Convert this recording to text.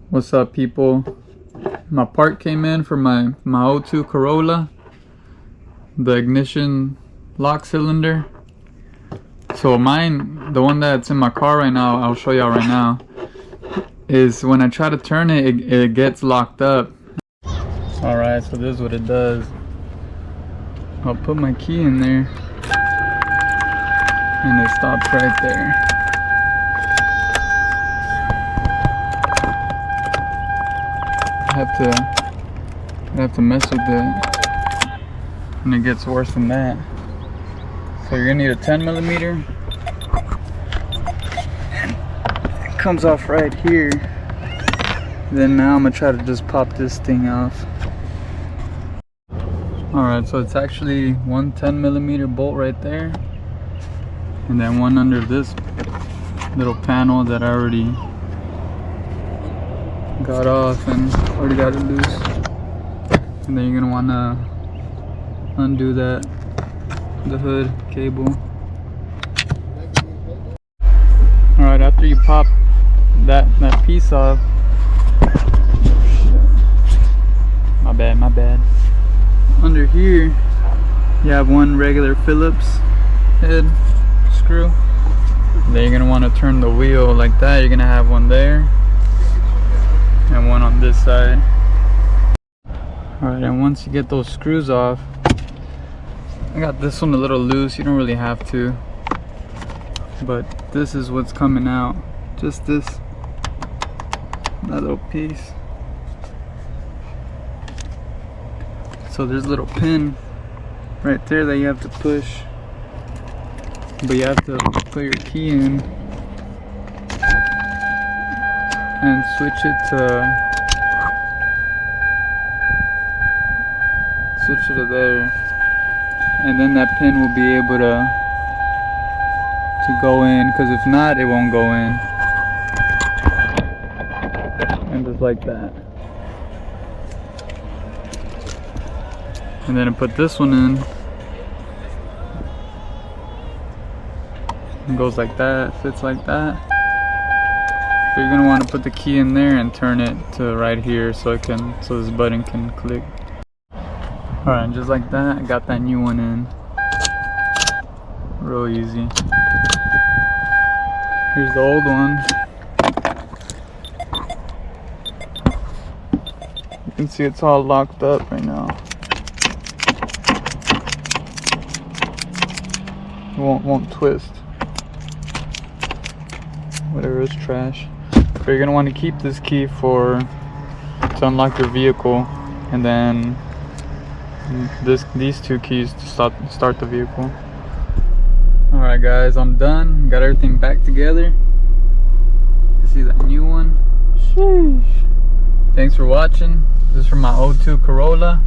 What's up, people? My part came in for my 02 Corolla, the ignition lock cylinder. So mine, the one that's in my car right now, I'll show y'all right now, is when I try to turn it, it gets locked up. Alright, so this is what it does. I'll put my key in there and it stops right there. I have to mess with it, and it gets worse than that. So you're gonna need a 10mm. It comes off right here. Then now I'm gonna try to just pop this thing off. Alright, so it's actually one 10mm bolt right there, and then one under this little panel that I already got off and already got it loose. And then you're gonna wanna undo the hood cable. Alright, after you pop that piece off, my bad. Under here you have one regular Phillips head screw. Then you're gonna wanna turn the wheel like that. You're gonna have one there and one on this side. Alright, and once you get those screws off, I got this one a little loose, you don't really have to, but this is what's coming out, just that little piece. So there's a little pin right there that you have to push, but you have to put your key in and switch it to there, and then that pin will be able to go in, because if not, it won't go in. And just like that. And then I put this one in, it goes like that, fits like that. So you're gonna want to put the key in there and turn it to right here so this button can click. Alright, and just like that, I got that new one in. Real easy. Here's the old one. You can see it's all locked up right now. It won't twist. Whatever is trash. But you're gonna want to keep this key to unlock your vehicle, and then these two keys to start the vehicle. Alright guys, I'm done. Got everything back together. You can see that new one. Sheesh. Thanks for watching. This is from my 02 Corolla.